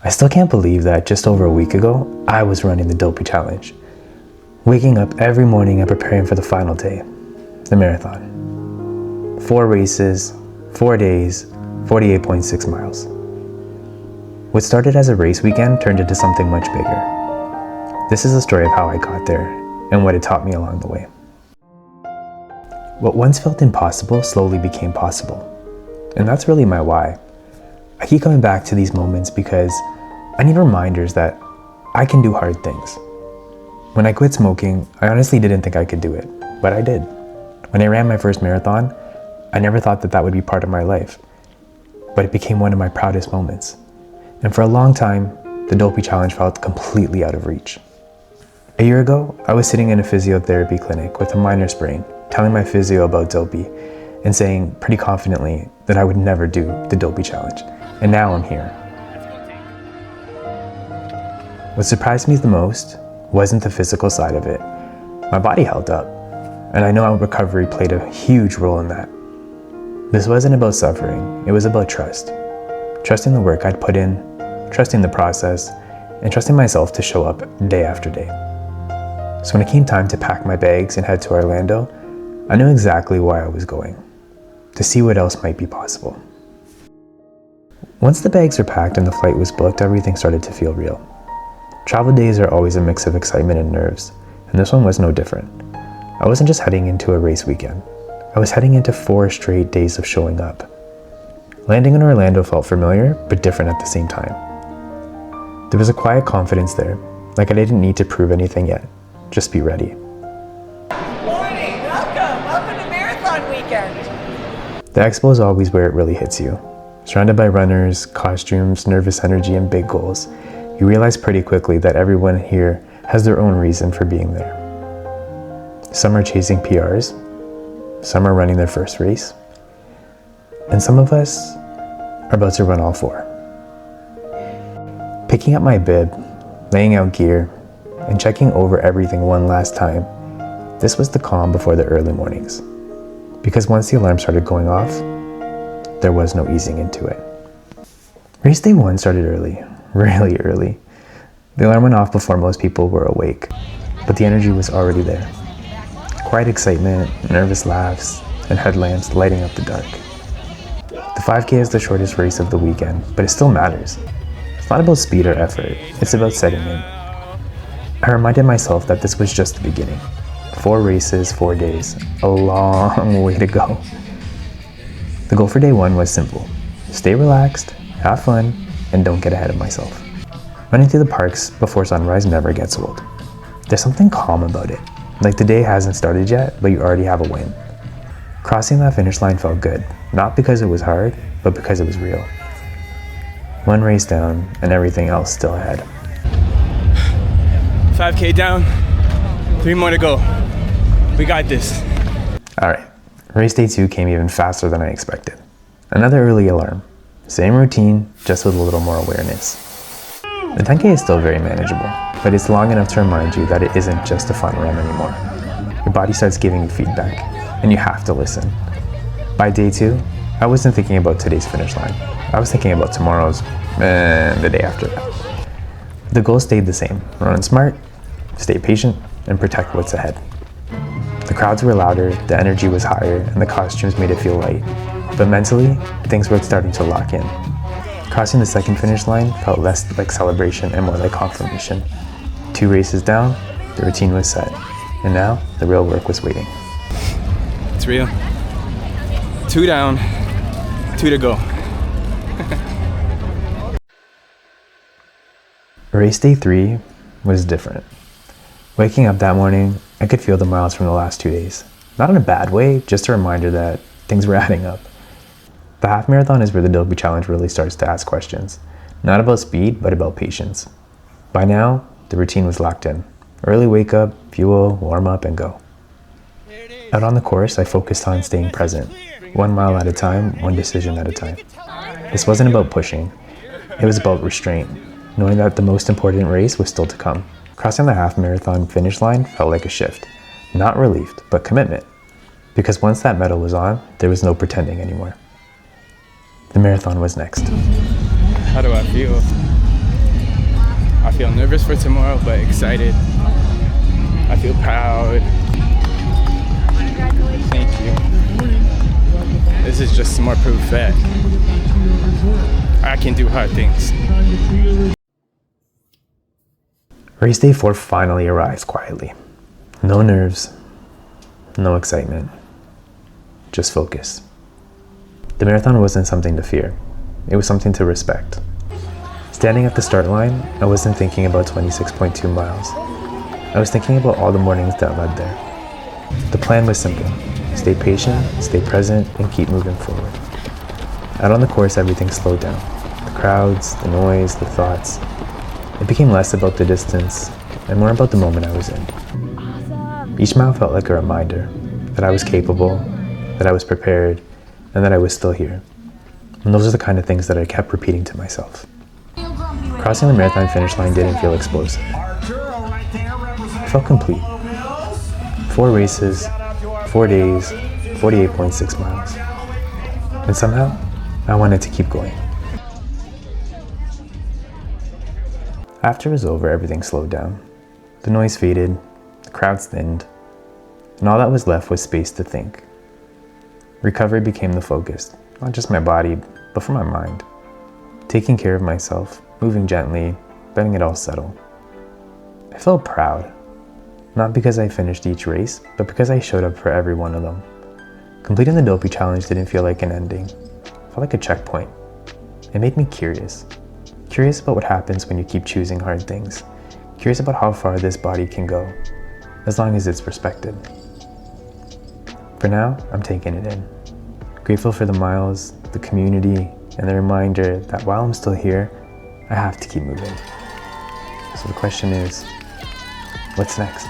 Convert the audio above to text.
I still can't believe that just over a week ago, I was running the Dopey Challenge. Waking up every morning and preparing for the final day, the marathon. 4 races, 4 days, 48.6 miles. What started as a race weekend turned into something much bigger. This is the story of how I got there and what it taught me along the way. What once felt impossible slowly became possible. And that's really my why. I keep coming back to these moments because I need reminders that I can do hard things. When I quit smoking, I honestly didn't think I could do it, but I did. When I ran my first marathon, I never thought that would be part of my life, but it became one of my proudest moments. And for a long time, the Dopey Challenge felt completely out of reach. A year ago, I was sitting in a physiotherapy clinic with a minor sprain, telling my physio about Dopey and saying pretty confidently that I would never do the Dopey Challenge. And now I'm here. What surprised me the most wasn't the physical side of it. My body held up, and I know recovery played a huge role in that. This wasn't about suffering, it was about trust. Trusting the work I'd put in, trusting the process, and trusting myself to show up day after day. So when it came time to pack my bags and head to Orlando, I knew exactly why I was going, to see what else might be possible. Once the bags were packed and the flight was booked, everything started to feel real. Travel days are always a mix of excitement and nerves, and this one was no different. I wasn't just heading into a race weekend. I was heading into 4 straight days of showing up. Landing in Orlando felt familiar, but different at the same time. There was a quiet confidence there, like I didn't need to prove anything yet, just be ready. Morning, welcome to Marathon Weekend. The expo is always where it really hits you. Surrounded by runners, costumes, nervous energy, and big goals, you realize pretty quickly that everyone here has their own reason for being there. Some are chasing PRs, some are running their first race, and some of us are about to run all 4. Picking up my bib, laying out gear, and checking over everything one last time, this was the calm before the early mornings. Because once the alarm started going off, there was no easing into it. Race day 1 started early, really early. The alarm went off before most people were awake, but the energy was already there. Quiet excitement, nervous laughs, and headlamps lighting up the dark. The 5K is the shortest race of the weekend, but it still matters. It's not about speed or effort, it's about setting in. I reminded myself that this was just the beginning. 4 races, 4 days, a long way to go. The goal for day 1 was simple. Stay relaxed, have fun, and don't get ahead of myself. Running through the parks before sunrise never gets old. There's something calm about it, like the day hasn't started yet, but you already have a win. Crossing that finish line felt good, not because it was hard, but because it was real. 1 race down, and everything else still ahead. 5K down, 3 more to go. We got this. All right, race day 2 came even faster than I expected. Another early alarm. Same routine, just with a little more awareness. The 10K is still very manageable, but it's long enough to remind you that it isn't just a fun run anymore. Your body starts giving you feedback, and you have to listen. By day 2, I wasn't thinking about today's finish line. I was thinking about tomorrow's and the day after that. The goal stayed the same: run smart, stay patient, and protect what's ahead. The crowds were louder, the energy was higher, and the costumes made it feel light. But mentally, things were starting to lock in. Crossing the second finish line felt less like celebration and more like confirmation. 2 races down, the routine was set, and now the real work was waiting. It's real. 2 down, 2 to go. Race day 3 was different. Waking up that morning, I could feel the miles from the last 2 days. Not in a bad way, just a reminder that things were adding up. The half marathon is where the Dopey Challenge really starts to ask questions. Not about speed, but about patience. By now, the routine was locked in. Early wake up, fuel, warm up, and go. Out on the course, I focused on staying present. 1 mile at a time, 1 decision at a time. This wasn't about pushing. It was about restraint, knowing that the most important race was still to come. Crossing the half marathon finish line felt like a shift. Not relief, but commitment. Because once that medal was on, there was no pretending anymore. The marathon was next. How do I feel? I feel nervous for tomorrow, but excited. I feel proud. Thank you. This is just more proof that I can do hard things. Race day 4 finally arrives quietly. No nerves, no excitement, just focus. The marathon wasn't something to fear. It was something to respect. Standing at the start line, I wasn't thinking about 26.2 miles. I was thinking about all the mornings that led there. The plan was simple. Stay patient, stay present, and keep moving forward. Out on the course, everything slowed down. The crowds, the noise, the thoughts. It became less about the distance and more about the moment I was in. Each mile felt like a reminder that I was capable, that I was prepared, and that I was still here. And those are the kind of things that I kept repeating to myself. Crossing the marathon finish line didn't feel explosive. It felt complete. 4 races, 4 days, 48.6 miles. And somehow, I wanted to keep going. After it was over, everything slowed down. The noise faded, the crowds thinned, and all that was left was space to think. Recovery became the focus, not just my body, but for my mind. Taking care of myself, moving gently, letting it all settle. I felt proud, not because I finished each race, but because I showed up for every one of them. Completing the Dopey challenge didn't feel like an ending. It felt like a checkpoint. It made me curious. Curious about what happens when you keep choosing hard things. Curious about how far this body can go, as long as it's respected. For now, I'm taking it in. Grateful for the miles, the community, and the reminder that while I'm still here, I have to keep moving. So the question is, what's next?